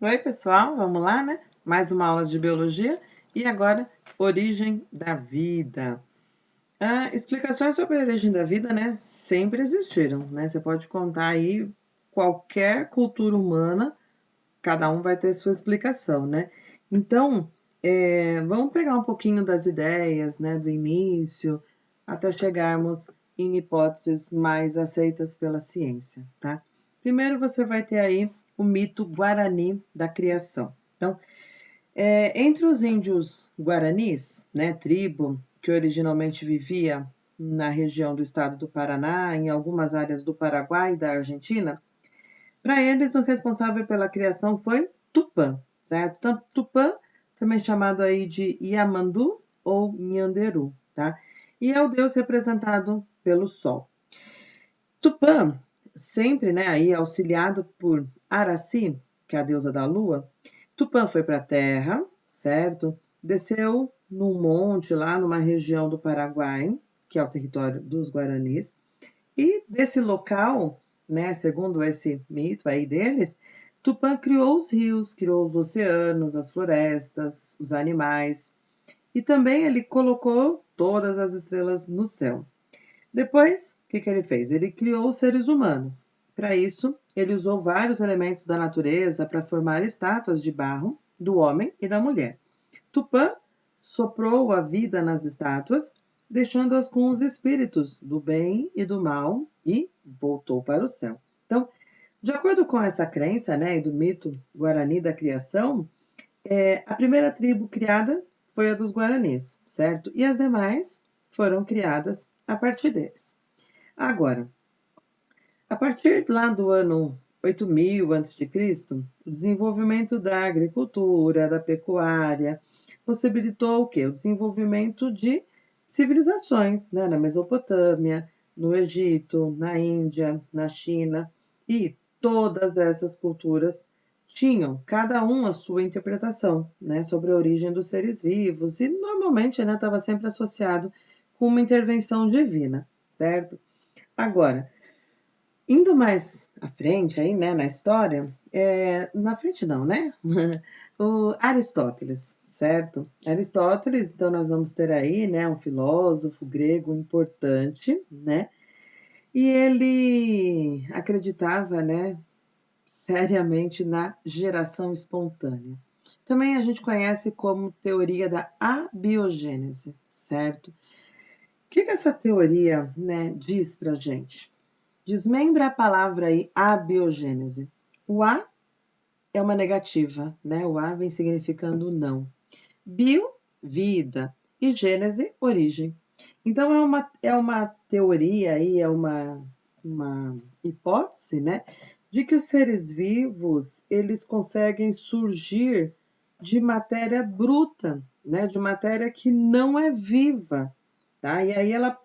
Oi, pessoal, vamos lá, né? Mais uma aula de biologia e agora origem da vida. Explicações sobre a origem da vida, né? Sempre existiram, né? Você pode contar aí qualquer cultura humana, cada um vai ter sua explicação, né? Então, vamos pegar um pouquinho das ideias, né? Do início até chegarmos em hipóteses mais aceitas pela ciência, tá? Primeiro você vai ter aí o mito guarani da criação. Então, entre os índios guaranis, né, tribo que originalmente vivia na região do estado do Paraná, em algumas áreas do Paraguai e da Argentina, para eles o responsável pela criação foi Tupã, certo? Então, Tupã, também chamado aí de Yamandu ou Nhanderu, tá? E é o deus representado pelo sol. Tupã, sempre, né, aí auxiliado por Araci, que é a deusa da lua, Tupã foi para a terra, certo? Desceu num monte lá numa região do Paraguai, que é o território dos Guaranis, e desse local, né, segundo esse mito aí deles, Tupã criou os rios, criou os oceanos, as florestas, os animais, e também ele colocou todas as estrelas no céu. Depois, o que ele fez? Ele criou os seres humanos. Para isso, ele usou vários elementos da natureza para formar estátuas de barro do homem e da mulher. Tupã soprou a vida nas estátuas, deixando-as com os espíritos do bem e do mal e voltou para o céu. Então, de acordo com essa crença, né, e do mito guarani da criação, a primeira tribo criada foi a dos guaranis, certo? E as demais foram criadas a partir deles. Agora, a partir lá do ano 8000 a.C., o desenvolvimento da agricultura, da pecuária, possibilitou o quê? O desenvolvimento de civilizações, né? Na Mesopotâmia, no Egito, na Índia, na China, e todas essas culturas tinham cada um a sua interpretação, né, sobre a origem dos seres vivos e normalmente, né, estava sempre associado com uma intervenção divina, certo? Agora, indo mais à frente aí, né, na história, na frente não, né? O Aristóteles, certo? Aristóteles, então nós vamos ter aí, né, um filósofo grego importante, né? E ele acreditava, né, seriamente na geração espontânea. Também a gente conhece como teoria da abiogênese, certo? O que essa teoria, né, diz pra gente? Desmembra a palavra aí, abiogênese. O A é uma negativa, né? O A vem significando não. Bio, vida. E gênese, origem. Então, é uma teoria aí, uma hipótese, né? De que os seres vivos, eles conseguem surgir de matéria bruta, né? De matéria que não é viva, tá? E aí ela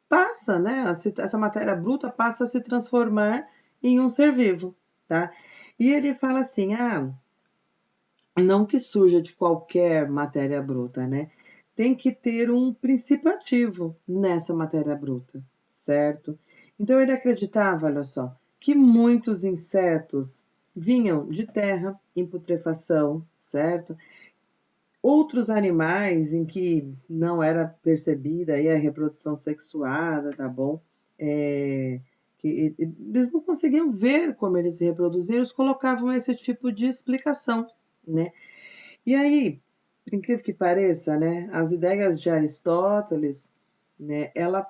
passa, né? Essa matéria bruta passa a se transformar em um ser vivo, tá? E ele fala assim: não que surja de qualquer matéria bruta, né? Tem que ter um princípio ativo nessa matéria bruta, certo? Então ele acreditava, olha só, que muitos insetos vinham de terra em putrefação, certo? Outros animais em que não era percebida aí a reprodução sexuada, tá bom? Que eles não conseguiam ver como eles se reproduziam, eles colocavam esse tipo de explicação, né? E aí, por incrível que pareça, né, as ideias de Aristóteles, né, ela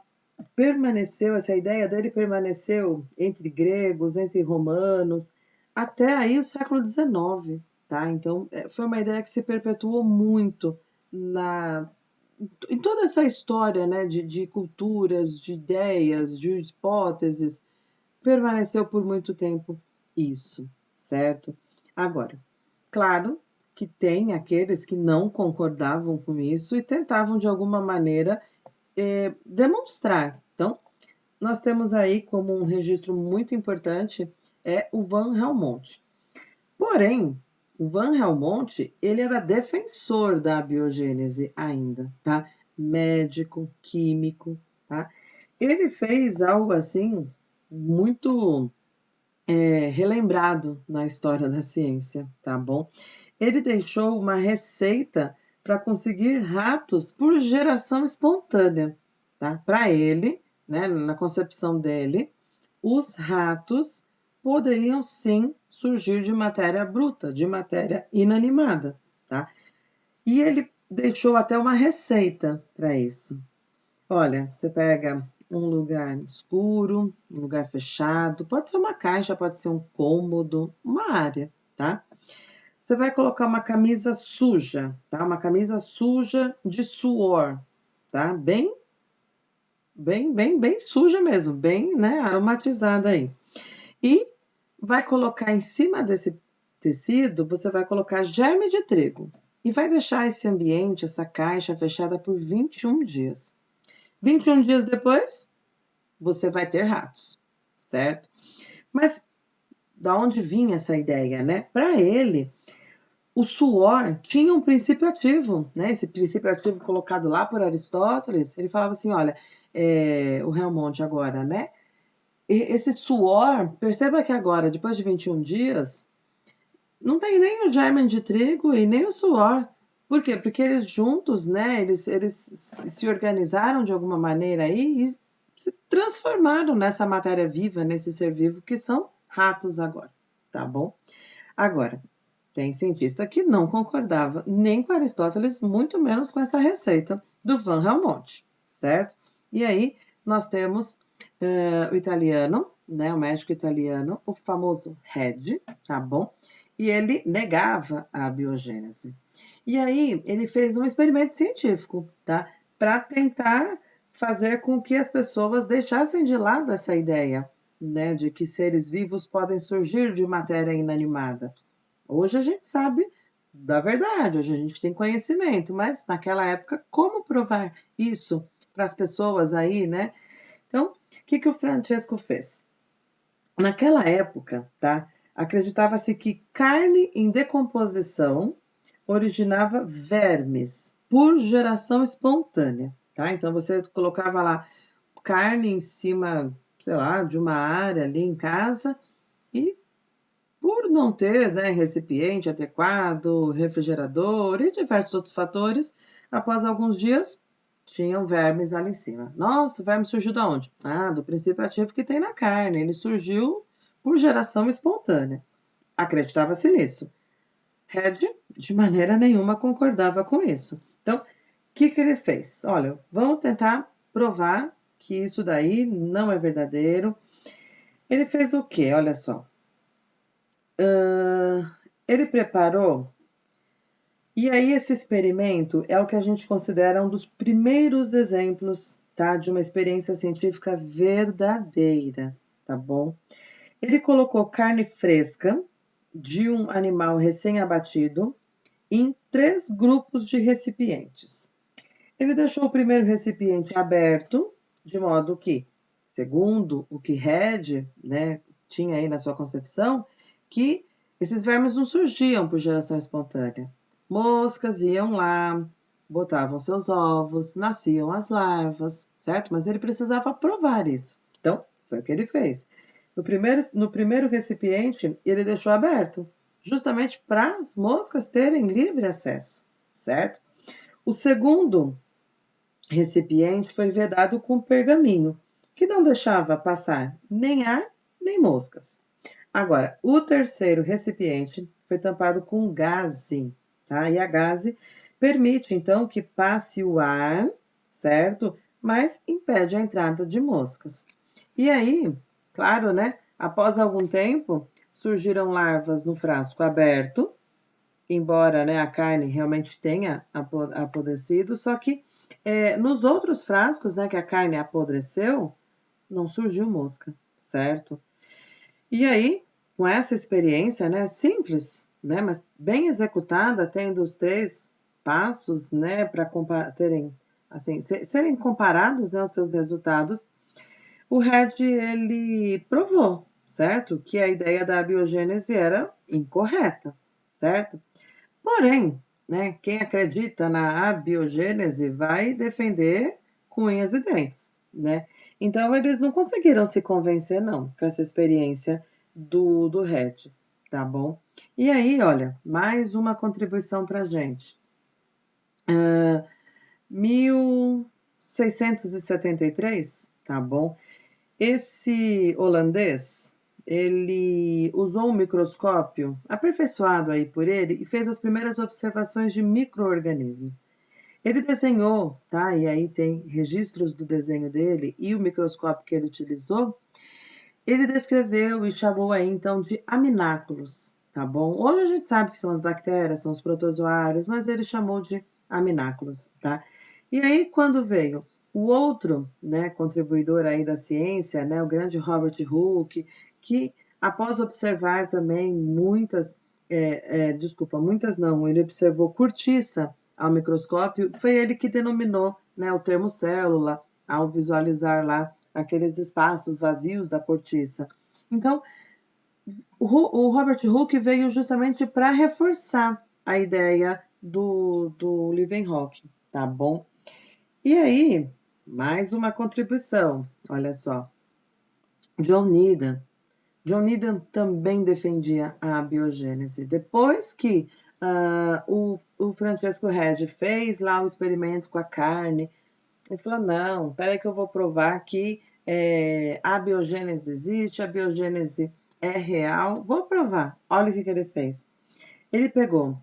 permaneceu, essa ideia dele permaneceu entre gregos, entre romanos, até aí o século XIX, tá? Então, foi uma ideia que se perpetuou muito na, em toda essa história, né, de culturas, de ideias, de hipóteses, permaneceu por muito tempo isso, certo? Agora, claro que tem aqueles que não concordavam com isso e tentavam de alguma maneira demonstrar. Então, nós temos aí como um registro muito importante o Van Helmont. Porém, o Van Helmont, ele era defensor da biogênese ainda, tá? Médico, químico, tá? Ele fez algo assim muito relembrado na história da ciência, tá bom? Ele deixou uma receita para conseguir ratos por geração espontânea, tá? Para ele, né, na concepção dele, os ratos poderiam sim surgir de matéria bruta, de matéria inanimada, tá? E ele deixou até uma receita para isso. Olha, você pega um lugar escuro, um lugar fechado, pode ser uma caixa, pode ser um cômodo, uma área, tá? Você vai colocar uma camisa suja, tá? Uma camisa suja de suor, tá? Bem suja mesmo, bem, né, aromatizada aí. E vai colocar em cima desse tecido, você vai colocar germe de trigo e vai deixar esse ambiente, essa caixa fechada por 21 dias. 21 dias depois, você vai ter ratos, certo? Mas da onde vinha essa ideia, né? Para ele, o suor tinha um princípio ativo, né? Esse princípio ativo colocado lá por Aristóteles, ele falava assim, olha, o Helmont agora, né? Esse suor, perceba que agora, depois de 21 dias, não tem nem o germe de trigo e nem o suor. Por quê? Porque eles juntos, né? Eles se organizaram de alguma maneira aí e se transformaram nessa matéria viva, nesse ser vivo que são ratos agora, tá bom? Agora, tem cientista que não concordava nem com Aristóteles, muito menos com essa receita do Van Helmont, certo? E aí nós temos o italiano, né, o médico italiano, o famoso Redi, tá bom? E ele negava a biogênese. E aí ele fez um experimento científico, tá? Para tentar fazer com que as pessoas deixassem de lado essa ideia, né, de que seres vivos podem surgir de matéria inanimada. Hoje a gente sabe da verdade, hoje a gente tem conhecimento, mas naquela época, como provar isso para as pessoas aí, né? Então, o que o Francesco fez? Naquela época, tá? Acreditava-se que carne em decomposição originava vermes por geração espontânea, tá? Então você colocava lá carne em cima, sei lá, de uma área ali em casa e por não ter, né, recipiente adequado, refrigerador e diversos outros fatores, após alguns dias tinham vermes ali em cima. Nossa, o verme surgiu de onde? Ah, do princípio ativo que tem na carne. Ele surgiu por geração espontânea. Acreditava-se nisso. Red, de maneira nenhuma, concordava com isso. Então, o que ele fez? Olha, vamos tentar provar que isso daí não é verdadeiro. Ele fez o quê? Olha só. Ele preparou. E aí, esse experimento é o que a gente considera um dos primeiros exemplos, tá? De uma experiência científica verdadeira, tá bom? Ele colocou carne fresca de um animal recém-abatido em 3 grupos de recipientes. Ele deixou o primeiro recipiente aberto, de modo que, segundo o que Red, né, tinha aí na sua concepção, que esses vermes não surgiam por geração espontânea. Moscas iam lá, botavam seus ovos, nasciam as larvas, certo? Mas ele precisava provar isso. Então, foi o que ele fez. No primeiro recipiente, ele deixou aberto, justamente para as moscas terem livre acesso, certo? O segundo recipiente foi vedado com pergaminho, que não deixava passar nem ar nem moscas. Agora, o terceiro recipiente foi tampado com gaze, tá? E a gaze permite, então, que passe o ar, certo? Mas impede a entrada de moscas. E aí, claro, né? Após algum tempo, surgiram larvas no frasco aberto, embora, né, a carne realmente tenha apodrecido, só que nos outros frascos, né, que a carne apodreceu, não surgiu mosca, certo? E aí, com essa experiência, né, simples, né, mas bem executada, tendo os 3 passos, né, para terem, assim, serem comparados, né, os seus resultados, o Red, ele provou, certo? Que a ideia da biogênese era incorreta, certo? Porém, né, quem acredita na abiogênese vai defender com unhas e dentes, né? Então, eles não conseguiram se convencer, não, com essa experiência do Red, tá bom? E aí, olha, mais uma contribuição para a gente. 1673, tá bom? Esse holandês, ele usou um microscópio aperfeiçoado aí por ele e fez as primeiras observações de micro-organismos. Ele desenhou, tá? E aí tem registros do desenho dele e o microscópio que ele utilizou. Ele descreveu e chamou aí então de amináculos, tá bom? Hoje a gente sabe que são as bactérias, são os protozoários, mas ele chamou de amináculos, tá? E aí quando veio o outro, né, contribuidor aí da ciência, né, o grande Robert Hooke, que após observar também muitas não, ele observou cortiça ao microscópio, foi ele que denominou, né, o termo célula ao visualizar lá aqueles espaços vazios da cortiça. Então, o Robert Hooke veio justamente para reforçar a ideia do Leeuwenhoek, tá bom? E aí, mais uma contribuição, olha só. John Needham. John Needham também defendia a biogênese. Depois que o Francesco Regi fez lá o experimento com a carne, ele falou, não, peraí que eu vou provar que a biogênese existe, a biogênese é real. Vou provar. Olha o que ele fez. Ele pegou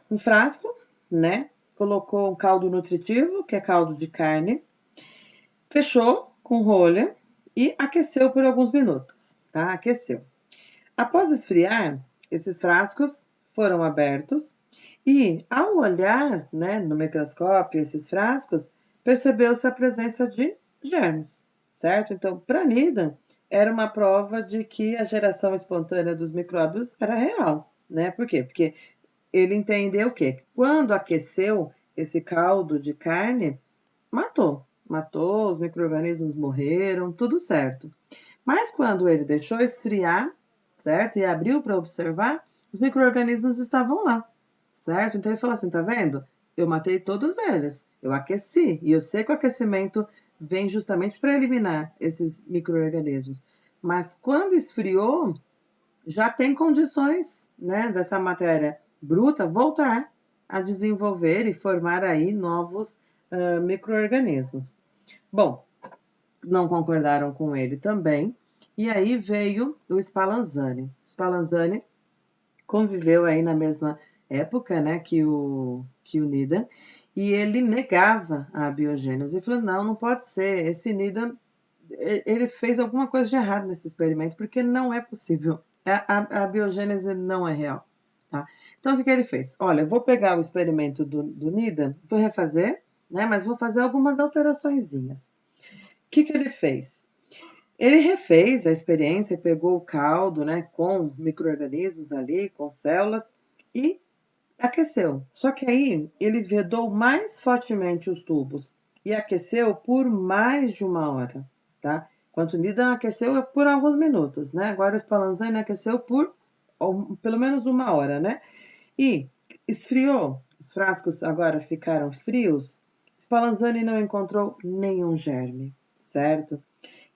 um frasco, né? Colocou um caldo nutritivo, que é caldo de carne, fechou com rolha e aqueceu por alguns minutos, tá? Aqueceu. Após esfriar, esses frascos foram abertos e, ao olhar, né, no microscópio esses frascos, percebeu-se a presença de germes, certo? Então, para Needham, era uma prova de que a geração espontânea dos micróbios era real, né? Por quê? Porque ele entendeu que quando aqueceu esse caldo de carne, matou, os micro-organismos morreram, tudo certo. Mas quando ele deixou esfriar, certo? E abriu para observar, os micro-organismos estavam lá, certo? Então ele falou assim: tá vendo? Eu matei todos eles, eu aqueci, e eu sei que o aquecimento vem justamente para eliminar esses micro-organismos. Mas quando esfriou, já tem condições, né, dessa matéria bruta voltar a desenvolver e formar aí novos micro-organismos. Bom, não concordaram com ele também, e aí veio o Spallanzani. Spallanzani conviveu aí na mesma época, né, que o Needham, e ele negava a biogênese. Ele falou, não pode ser, esse Needham, ele fez alguma coisa de errado nesse experimento, porque não é possível. A biogênese não é real. Tá? Então, o que ele fez? Olha, eu vou pegar o experimento do Needham, vou refazer, né, mas vou fazer algumas alteraçõezinhas. O que ele fez? Ele refez a experiência, pegou o caldo, né, com micro-organismos ali, com células, e aqueceu. Só que aí ele vedou mais fortemente os tubos e aqueceu por mais de 1 hora, tá? Enquanto o Needham aqueceu por alguns minutos, né? Agora o Spallanzani aqueceu por pelo menos 1 hora, né? E esfriou. Os frascos agora ficaram frios. Spallanzani não encontrou nenhum germe, certo?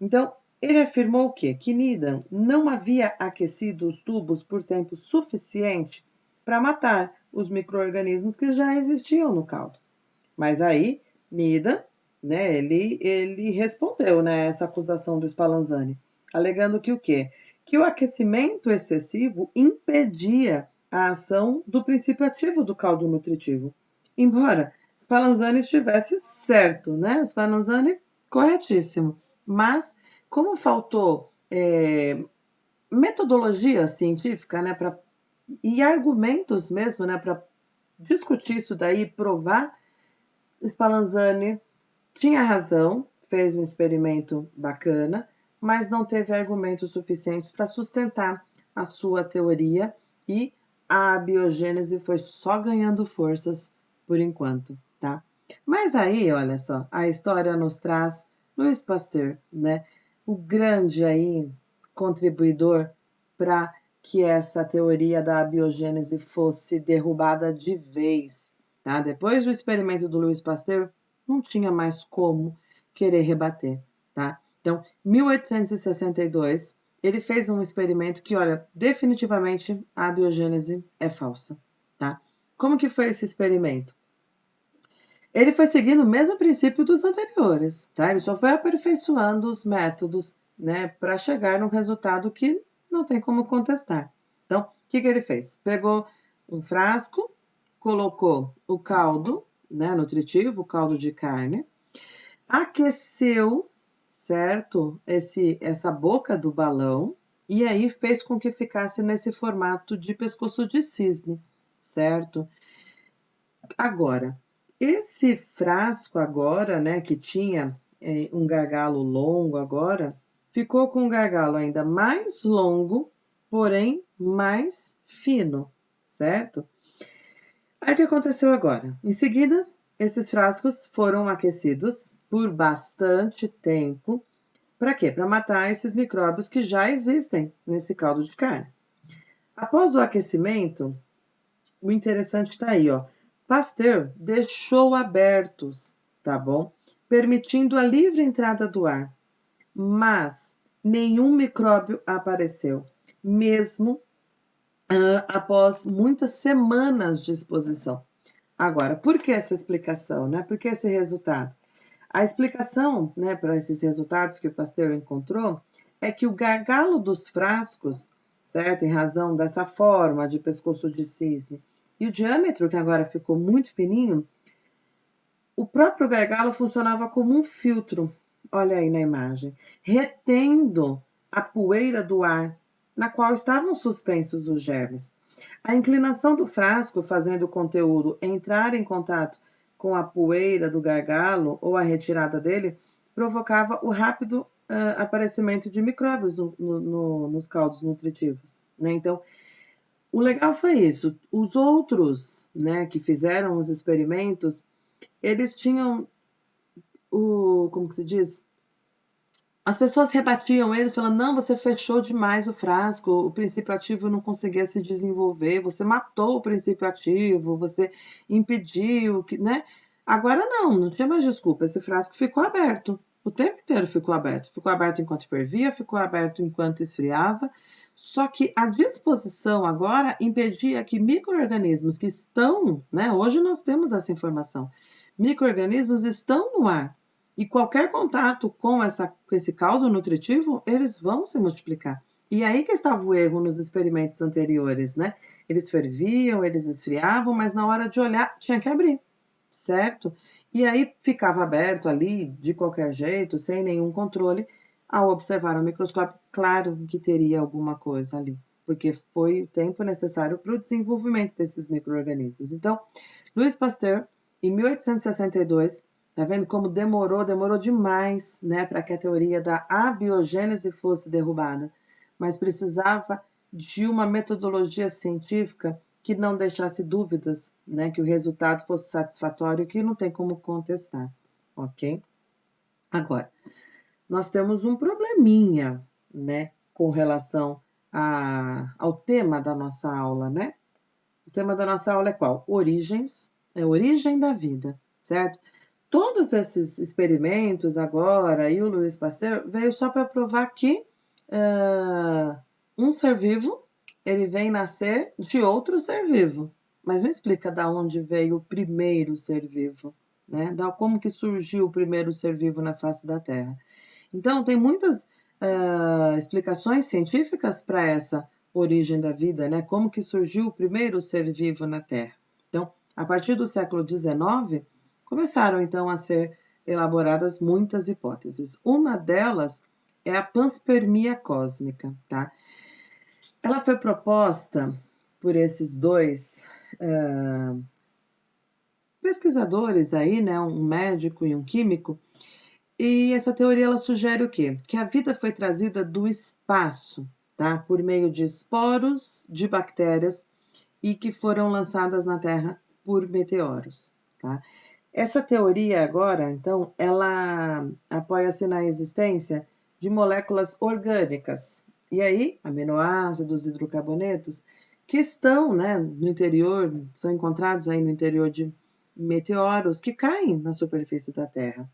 Então, ele afirmou o quê? Que Needham não havia aquecido os tubos por tempo suficiente para matar os micro-organismos que já existiam no caldo. Mas aí, Needham, né, ele respondeu, né, essa acusação do Spallanzani, alegando que o quê? Que o aquecimento excessivo impedia a ação do princípio ativo do caldo nutritivo. Embora Spallanzani estivesse certo, né? Spallanzani corretíssimo. Mas, como faltou metodologia científica, né, e argumentos mesmo, né, para discutir isso daí, provar, Spallanzani tinha razão, fez um experimento bacana, mas não teve argumentos suficientes para sustentar a sua teoria e a biogênese foi só ganhando forças por enquanto, tá? Mas aí, olha só, a história nos traz Louis Pasteur, né? O grande aí contribuidor para que essa teoria da biogênese fosse derrubada de vez, tá? Depois do experimento do Louis Pasteur, não tinha mais como querer rebater, tá? Então, 1862, ele fez um experimento que, olha, definitivamente a abiogênese é falsa, tá? Como que foi esse experimento? Ele foi seguindo o mesmo princípio dos anteriores, tá? Ele só foi aperfeiçoando os métodos, né, para chegar num resultado que não tem como contestar. Então, o que ele fez? Pegou um frasco, colocou o caldo, né, nutritivo, o caldo de carne, aqueceu, certo? Essa boca do balão, e aí fez com que ficasse nesse formato de pescoço de cisne, certo? Agora, esse frasco agora, né, que tinha um gargalo longo agora, ficou com um gargalo ainda mais longo, porém mais fino, certo? Aí o que aconteceu agora? Em seguida, esses frascos foram aquecidos por bastante tempo. Para quê? Para matar esses micróbios que já existem nesse caldo de carne. Após o aquecimento, o interessante está aí, ó. Pasteur deixou abertos, tá bom? Permitindo a livre entrada do ar, mas nenhum micróbio apareceu, mesmo após muitas semanas de exposição. Agora, por que essa explicação, né? Por que esse resultado? A explicação, né, para esses resultados que o Pasteur encontrou é que o gargalo dos frascos, certo, em razão dessa forma de pescoço de cisne, e o diâmetro, que agora ficou muito fininho, o próprio gargalo funcionava como um filtro, olha aí na imagem, retendo a poeira do ar, na qual estavam suspensos os germes. A inclinação do frasco, fazendo o conteúdo entrar em contato com a poeira do gargalo ou a retirada dele, provocava o rápido aparecimento de micróbios nos caldos nutritivos. Né? Então, o legal foi isso. Os outros, né, que fizeram os experimentos, eles tinham como que se diz? As pessoas rebatiam eles falando, não, você fechou demais o frasco, o princípio ativo não conseguia se desenvolver, você matou o princípio ativo, você impediu, né? Agora não tinha mais desculpa, esse frasco ficou aberto, o tempo inteiro ficou aberto enquanto fervia, ficou aberto enquanto esfriava, só que a disposição agora impedia que micro-organismos que estão, né, hoje nós temos essa informação, micro-organismos estão no ar, e qualquer contato com esse caldo nutritivo, eles vão se multiplicar. E aí que estava o erro nos experimentos anteriores, né? Eles ferviam, eles esfriavam, mas na hora de olhar tinha que abrir, certo? E aí ficava aberto ali, de qualquer jeito, sem nenhum controle. Ao observar o microscópio, claro que teria alguma coisa ali, porque foi o tempo necessário para o desenvolvimento desses micro-organismos. Então, Louis Pasteur, em 1862, tá vendo como demorou demais, né, para que a teoria da abiogênese fosse derrubada, mas precisava de uma metodologia científica que não deixasse dúvidas, né, que o resultado fosse satisfatório, que não tem como contestar, ok? Agora, nós temos um probleminha, né, com relação ao tema da nossa aula, né? O tema da nossa aula é qual? Origens, é origem da vida, certo? Todos esses experimentos agora, e o Louis Pasteur, veio só para provar que um ser vivo, ele vem nascer de outro ser vivo. Mas não explica da onde veio o primeiro ser vivo, né? Como que surgiu o primeiro ser vivo na face da Terra. Então, tem muitas explicações científicas para essa origem da vida, né? Como que surgiu o primeiro ser vivo na Terra. Então, a partir do século XIX, começaram então a ser elaboradas muitas hipóteses. Uma delas é a panspermia cósmica, tá? Ela foi proposta por esses dois pesquisadores aí, né? Um médico e um químico. E essa teoria ela sugere o quê? Que a vida foi trazida do espaço, tá? Por meio de esporos de bactérias e que foram lançadas na Terra por meteoros, tá? Essa teoria agora, então, ela apoia-se na existência de moléculas orgânicas. E aí, aminoácidos, hidrocarbonetos, que estão, né, no interior, são encontrados aí no interior de meteoros que caem na superfície da Terra.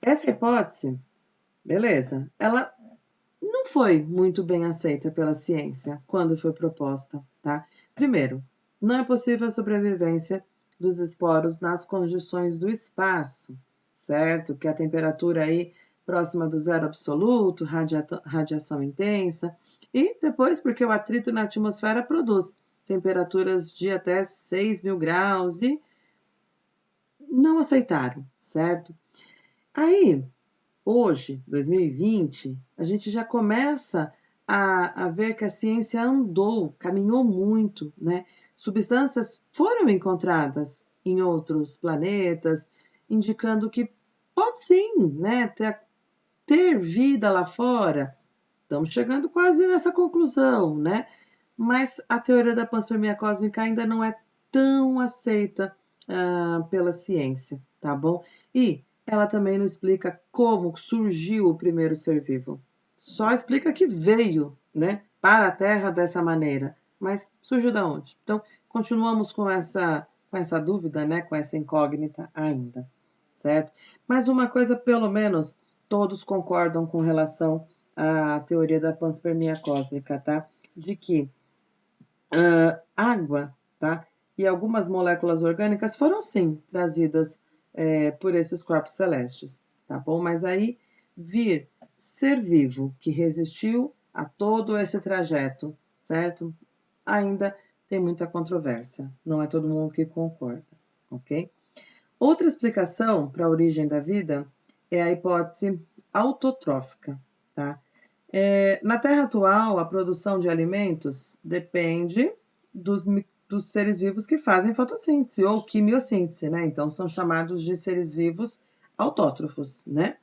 Essa hipótese, beleza, ela não não foi muito bem aceita pela ciência quando foi proposta, tá? Primeiro, não é possível a sobrevivência dos esporos nas condições do espaço, certo? Que a temperatura aí próxima do zero absoluto, radiação intensa, e depois porque o atrito na atmosfera produz temperaturas de até 6.000 graus e não aceitaram, certo? Aí, hoje, 2020, a gente já começa a ver que a ciência andou, caminhou muito, né? Substâncias foram encontradas em outros planetas, indicando que pode sim, né, ter vida lá fora. Estamos chegando quase nessa conclusão, né? Mas a teoria da panspermia cósmica ainda não é tão aceita pela ciência, tá bom? E ela também não explica como surgiu o primeiro ser vivo. Só explica que veio, né, para a Terra dessa maneira. Mas surgiu da onde? Então, continuamos com essa dúvida, né, com essa incógnita ainda, certo? Mas uma coisa, pelo menos, todos concordam com relação à teoria da panspermia cósmica, tá? De que água, tá? E algumas moléculas orgânicas foram sim trazidas por esses corpos celestes, tá bom? Mas aí vir ser vivo que resistiu a todo esse trajeto, certo? Ainda tem muita controvérsia. Não é todo mundo que concorda, ok? Outra explicação para a origem da vida é a hipótese autotrófica, tá? Na Terra atual, a produção de alimentos depende dos seres vivos que fazem fotossíntese ou quimiossíntese, né? Então, são chamados de seres vivos autótrofos, né?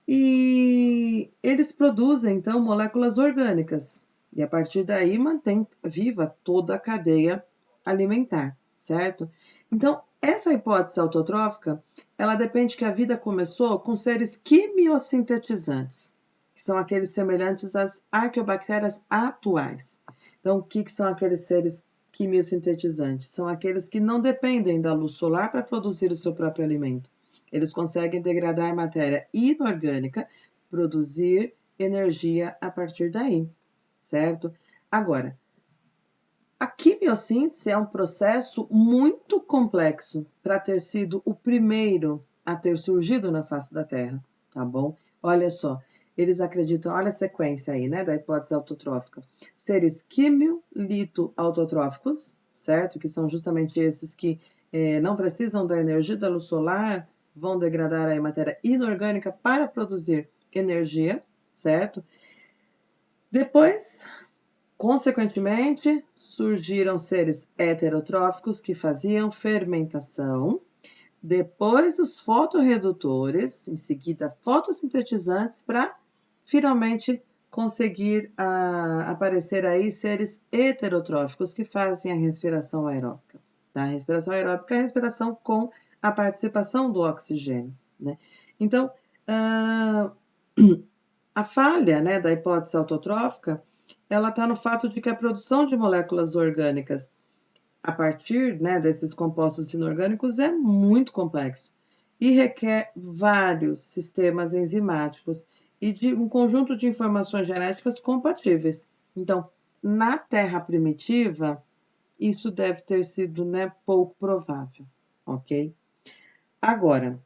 E eles produzem, então, moléculas orgânicas. E a partir daí mantém viva toda a cadeia alimentar, certo? Então, essa hipótese autotrófica, ela depende que a vida começou com seres quimiosintetizantes, que são aqueles semelhantes às arqueobactérias atuais. Então, o que são aqueles seres quimiosintetizantes? São aqueles que não dependem da luz solar para produzir o seu próprio alimento. Eles conseguem degradar matéria inorgânica, produzir energia a partir daí, certo? Agora, a quimiossíntese é um processo muito complexo para ter sido o primeiro a ter surgido na face da Terra, tá bom? Olha só, eles acreditam, olha a sequência aí, né, da hipótese autotrófica. Seres quimio-lito-autotróficos, certo? Que são justamente esses que não precisam da energia da luz solar, vão degradar a matéria inorgânica para produzir energia, certo? Depois, consequentemente, surgiram seres heterotróficos que faziam fermentação, depois os fotorredutores, em seguida fotossintetizantes, para finalmente conseguir aparecer aí seres heterotróficos que fazem a respiração aeróbica. Tá? A respiração aeróbica é a respiração com a participação do oxigênio, né? Então, a falha, né, da hipótese autotrófica, ela está no fato de que a produção de moléculas orgânicas a partir, né, desses compostos inorgânicos é muito complexo e requer vários sistemas enzimáticos e de um conjunto de informações genéticas compatíveis. Então, na Terra primitiva, isso deve ter sido, né, pouco provável, ok? Agora,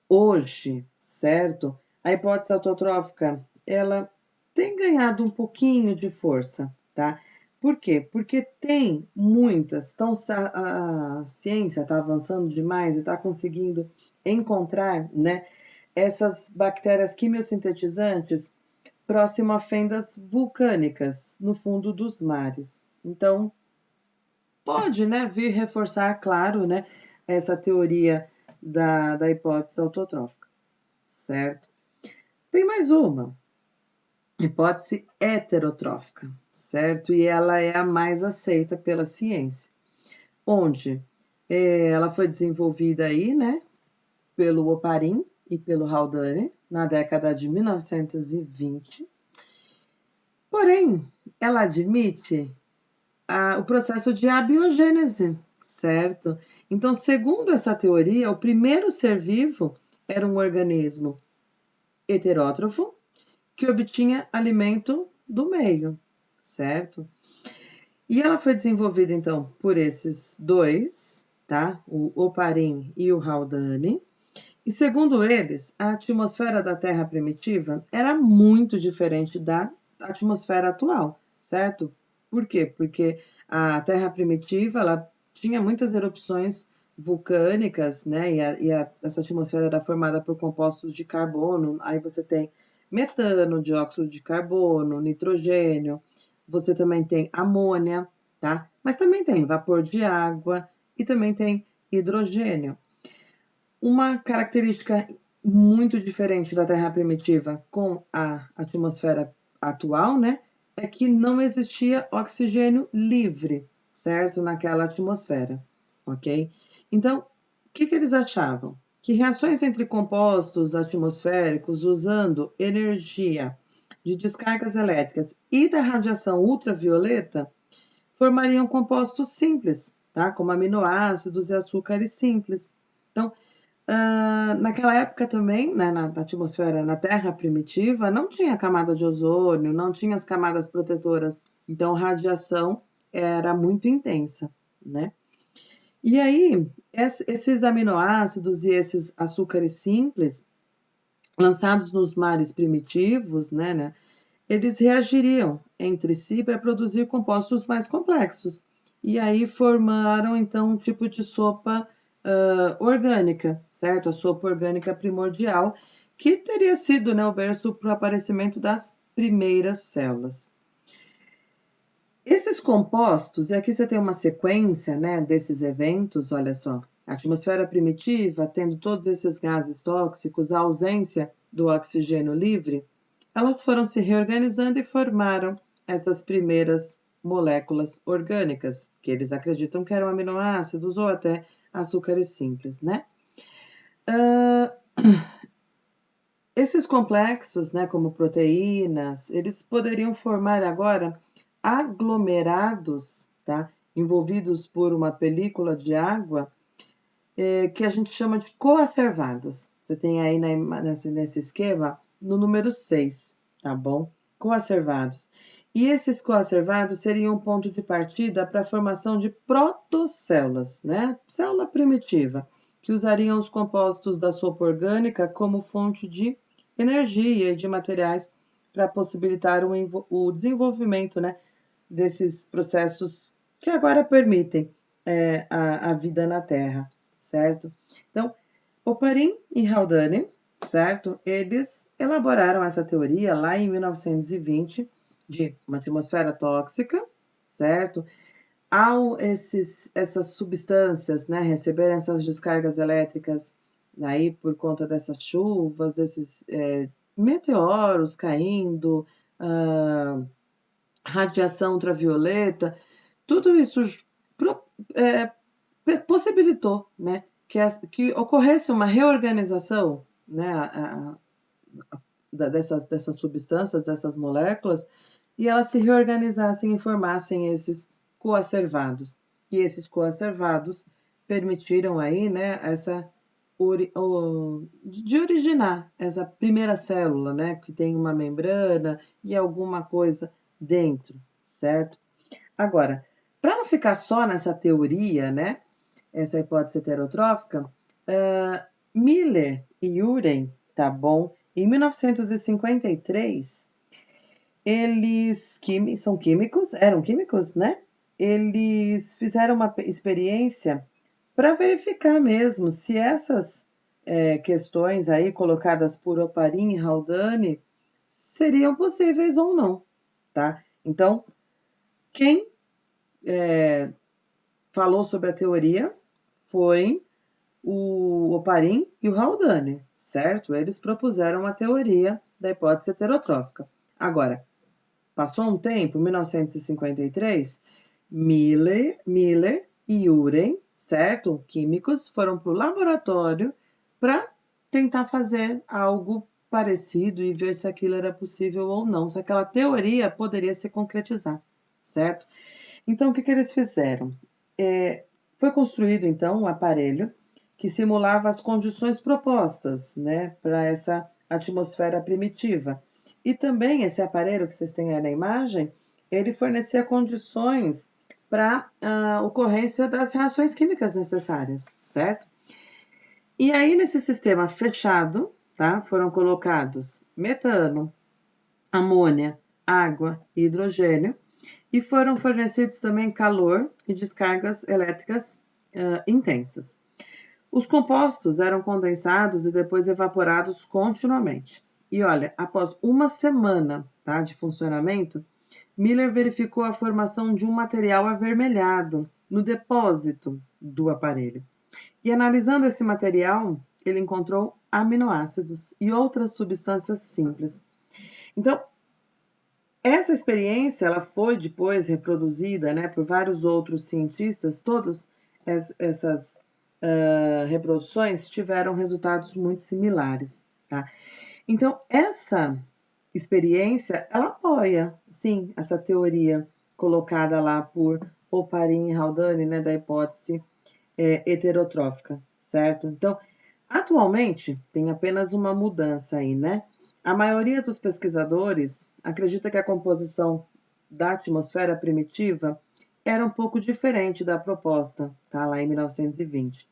hoje, certo? A hipótese autotrófica, ela tem ganhado um pouquinho de força, tá? Por quê? Porque tem muitas, então a ciência está avançando demais e está conseguindo encontrar, né, essas bactérias quimiosintetizantes próximo a fendas vulcânicas no fundo dos mares. Então, pode, né, vir reforçar, claro, né, essa teoria da hipótese autotrófica, certo? Tem mais uma, hipótese heterotrófica, certo? E ela é a mais aceita pela ciência, onde ela foi desenvolvida aí, né, pelo Oparin e pelo Haldane na década de 1920. Porém, ela admite o processo de abiogênese, certo? Então, segundo essa teoria, o primeiro ser vivo era um organismo heterótrofo que obtinha alimento do meio, certo? E ela foi desenvolvida, então, por esses dois, tá? O Oparin e o Haldane. E segundo eles, a atmosfera da Terra primitiva era muito diferente da atmosfera atual, certo? Por quê? Porque a Terra primitiva ela tinha muitas erupções vulcânicas, né? Essa atmosfera era formada por compostos de carbono. Aí você tem metano, dióxido de carbono, nitrogênio. Você também tem amônia, tá? Mas também tem vapor de água e também tem hidrogênio. Uma característica muito diferente da Terra primitiva com a atmosfera atual, né, é que não existia oxigênio livre, certo? Naquela atmosfera, ok? Então, o que eles achavam? Que reações entre compostos atmosféricos usando energia de descargas elétricas e da radiação ultravioleta formariam compostos simples, tá? Como aminoácidos e açúcares simples. Então, naquela época também, né, na atmosfera, na Terra primitiva, não tinha camada de ozônio, não tinha as camadas protetoras, então a radiação era muito intensa, né? E aí, esses aminoácidos e esses açúcares simples, lançados nos mares primitivos, né, eles reagiriam entre si para produzir compostos mais complexos. E aí formaram, então, um tipo de sopa orgânica, certo? A sopa orgânica primordial, que teria sido, né, o berço para o aparecimento das primeiras células. Esses compostos, e aqui você tem uma sequência, né, desses eventos, olha só, a atmosfera primitiva, tendo todos esses gases tóxicos, a ausência do oxigênio livre, elas foram se reorganizando e formaram essas primeiras moléculas orgânicas, que eles acreditam que eram aminoácidos ou até açúcares simples, né? Esses complexos, né, como proteínas, eles poderiam formar agora aglomerados, tá? Envolvidos por uma película de água, que a gente chama de coacervados. Você tem aí nesse esquema no número 6, tá bom? Coacervados. E esses coacervados seriam um ponto de partida para a formação de protocélulas, né? Célula primitiva, que usariam os compostos da sopa orgânica como fonte de energia e de materiais para possibilitar o desenvolvimento, né, desses processos que agora permitem a vida na Terra, certo? Então, Oparin e Haldane, certo? Eles elaboraram essa teoria lá em 1920 de uma atmosfera tóxica, certo? Ao essas substâncias, né, receberem essas descargas elétricas aí por conta dessas chuvas, esses meteoros caindo, radiação ultravioleta, tudo isso possibilitou, né, que ocorresse uma reorganização, né, dessas substâncias, dessas moléculas, e elas se reorganizassem e formassem esses coacervados. E esses coacervados permitiram aí, né, de originar essa primeira célula, né, que tem uma membrana e alguma coisa dentro, certo? Agora, para não ficar só nessa teoria, né, essa hipótese heterotrófica, Miller e Uren, tá bom? Em 1953, eles eram químicos, né? Eles fizeram uma experiência para verificar mesmo se essas questões aí colocadas por Oparin e Haldane seriam possíveis ou não, tá? Então, quem falou sobre a teoria foi o Oparin e o Haldane, certo? Eles propuseram a teoria da hipótese heterotrófica. Agora, passou um tempo, 1953, Miller e Uren, certo? Químicos, foram para o laboratório para tentar fazer algo parecido e ver se aquilo era possível ou não, se aquela teoria poderia se concretizar, certo? Então, o que eles fizeram? Foi construído, então, um aparelho que simulava as condições propostas, né, para essa atmosfera primitiva. E também esse aparelho que vocês têm aí na imagem, ele fornecia condições para a ocorrência das reações químicas necessárias, certo? E aí, nesse sistema fechado, tá, foram colocados metano, amônia, água e hidrogênio, e foram fornecidos também calor e descargas elétricas intensas. Os compostos eram condensados e depois evaporados continuamente. E olha, após uma semana, tá, de funcionamento, Miller verificou a formação de um material avermelhado no depósito do aparelho. E analisando esse material, ele encontrou aminoácidos e outras substâncias simples. Então, essa experiência ela foi depois reproduzida, né, por vários outros cientistas. Todas essas reproduções tiveram resultados muito similares, tá? Então, essa experiência, ela apoia, sim, essa teoria colocada lá por Oparin e Haldane, né, da hipótese heterotrófica, certo? Então, atualmente, tem apenas uma mudança aí, né? A maioria dos pesquisadores acredita que a composição da atmosfera primitiva era um pouco diferente da proposta, tá? Lá em 1920.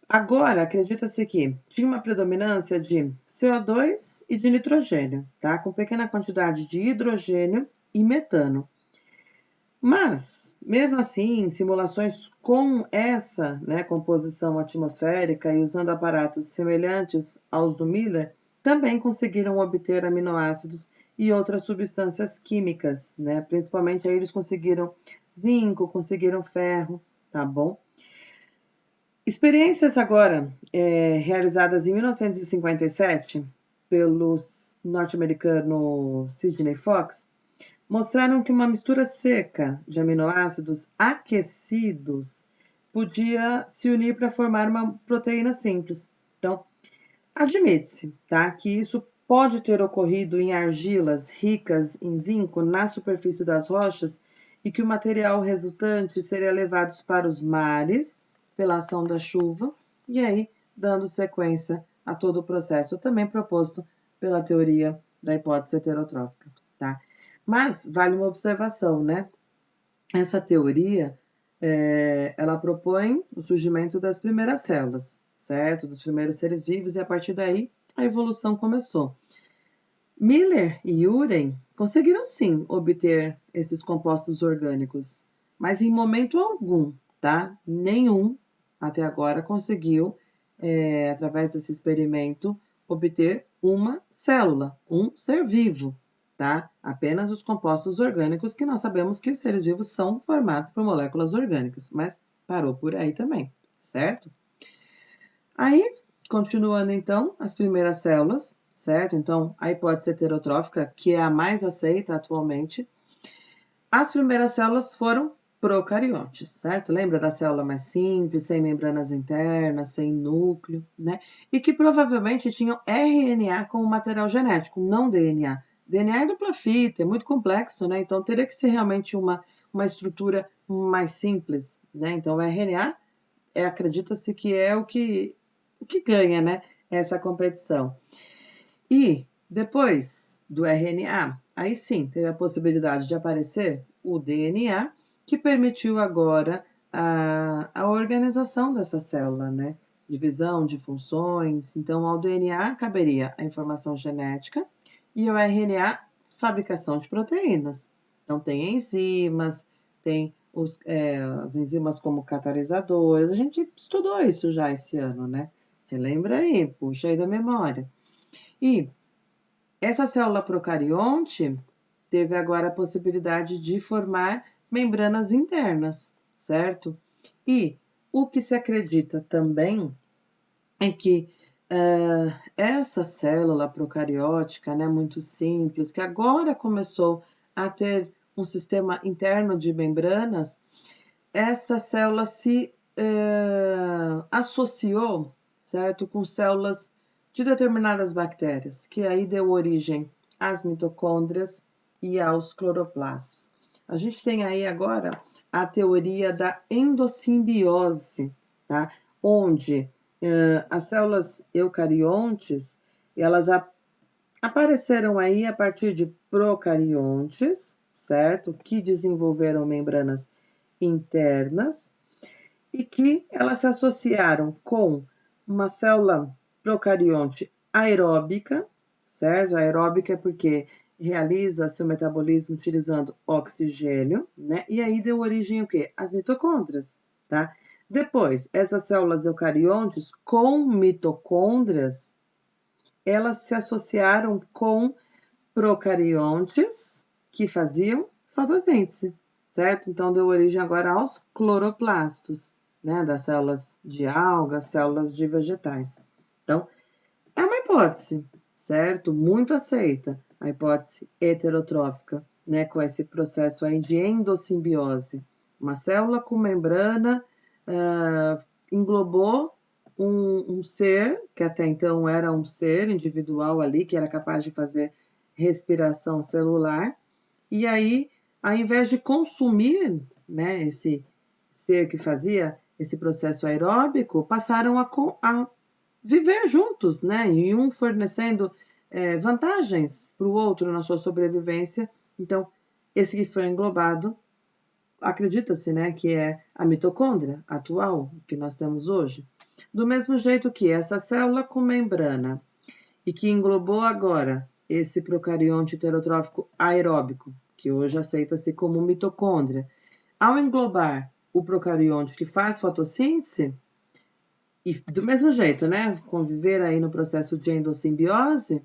Agora, acredita-se que tinha uma predominância de CO2 e de nitrogênio, tá? Com pequena quantidade de hidrogênio e metano. Mas, mesmo assim, simulações com essa, né, composição atmosférica e usando aparatos semelhantes aos do Miller, também conseguiram obter aminoácidos e outras substâncias químicas, né? Principalmente aí eles conseguiram zinco, conseguiram ferro, tá bom? Experiências agora realizadas em 1957 pelos norte-americano Sidney Fox mostraram que uma mistura seca de aminoácidos aquecidos podia se unir para formar uma proteína simples. Então, admite-se, tá, que isso pode ter ocorrido em argilas ricas em zinco na superfície das rochas e que o material resultante seria levado para os mares pela ação da chuva e aí dando sequência a todo o processo também proposto pela teoria da hipótese heterotrófica, tá? Mas vale uma observação, né? Essa teoria, ela propõe o surgimento das primeiras células, certo? Dos primeiros seres vivos, e a partir daí a evolução começou. Miller e Urey conseguiram sim obter esses compostos orgânicos, mas em momento algum, tá? Nenhum até agora conseguiu, através desse experimento, obter uma célula, um ser vivo, tá? Apenas os compostos orgânicos, que nós sabemos que os seres vivos são formados por moléculas orgânicas, mas parou por aí também, certo? Aí, continuando então, as primeiras células, certo? Então, a hipótese heterotrófica, que é a mais aceita atualmente, as primeiras células foram procariontes, certo? Lembra da célula mais simples, sem membranas internas, sem núcleo, né? E que provavelmente tinham RNA como material genético, não DNA. DNA é dupla fita, é muito complexo, né? Então teria que ser realmente uma estrutura mais simples, né? Então o RNA acredita-se que é o que ganha, né? Essa competição. E depois do RNA, aí sim teve a possibilidade de aparecer o DNA, que permitiu agora a organização dessa célula, né? Divisão de funções. Então, ao DNA caberia a informação genética e ao RNA, fabricação de proteínas. Então, tem enzimas, tem as enzimas como catalisadores. A gente estudou isso já esse ano, né? Relembra aí, puxa aí da memória. E essa célula procarionte teve agora a possibilidade de formar membranas internas, certo? E o que se acredita também é que essa célula procariótica, né, muito simples, que agora começou a ter um sistema interno de membranas, essa célula se associou, certo, com células de determinadas bactérias, que aí deu origem às mitocôndrias e aos cloroplastos. A gente tem aí agora a teoria da endossimbiose, tá? Onde as células eucariontes, elas apareceram aí a partir de procariontes, certo? Que desenvolveram membranas internas e que elas se associaram com uma célula procarionte aeróbica, certo? Aeróbica é porque realiza seu metabolismo utilizando oxigênio, né? E aí deu origem ao quê? As mitocôndrias, tá? Depois, essas células eucariontes com mitocôndrias, elas se associaram com procariontes que faziam fotossíntese, certo? Então, deu origem agora aos cloroplastos, né? Das células de algas, células de vegetais. Então, é uma hipótese, certo? Muito aceita. A hipótese heterotrófica, né? Com esse processo aí de endossimbiose. Uma célula com membrana englobou um ser, que até então era um ser individual ali, que era capaz de fazer respiração celular, e aí, ao invés de consumir, né, esse ser que fazia esse processo aeróbico, passaram a viver juntos, né, e um fornecendo vantagens para o outro na sua sobrevivência. Então, esse que foi englobado, acredita-se, né, que é a mitocôndria atual que nós temos hoje. Do mesmo jeito que essa célula com membrana e que englobou agora esse procarionte heterotrófico aeróbico, que hoje aceita-se como mitocôndria, ao englobar o procarionte que faz fotossíntese, e do mesmo jeito, né, conviver aí no processo de endossimbiose,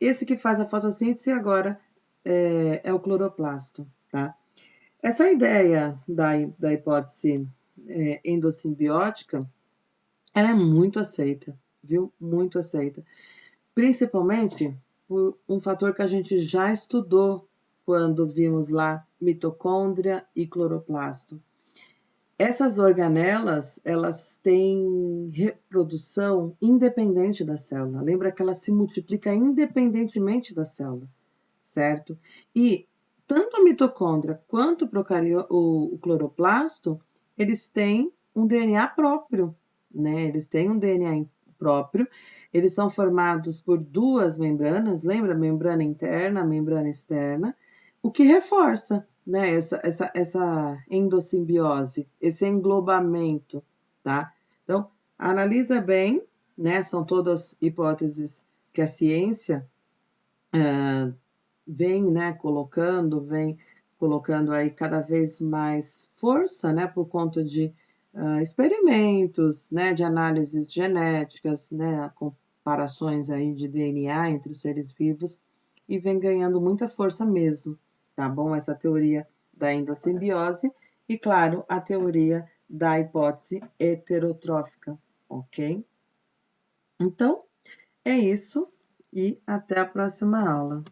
esse que faz a fotossíntese agora é o cloroplasto, tá? Essa ideia da hipótese endossimbiótica, ela é muito aceita, viu? Muito aceita. Principalmente por um fator que a gente já estudou quando vimos lá mitocôndria e cloroplasto. Essas organelas, elas têm reprodução independente da célula. Lembra que ela se multiplica independentemente da célula, certo? E tanto a mitocôndria quanto o cloroplasto, eles têm um DNA próprio, né? Eles têm um DNA próprio. Eles são formados por duas membranas, lembra? Membrana interna, membrana externa, o que reforça, né? Essa endossimbiose, esse englobamento, tá? Então, analisa bem, né? São todas hipóteses que a ciência vem, né, vem colocando aí cada vez mais força, né, por conta de experimentos, né, de análises genéticas, né, comparações aí de DNA entre os seres vivos, e vem ganhando muita força mesmo, tá bom? Essa teoria da endossimbiose e, claro, a teoria da hipótese heterotrófica, ok? Então, é isso e até a próxima aula.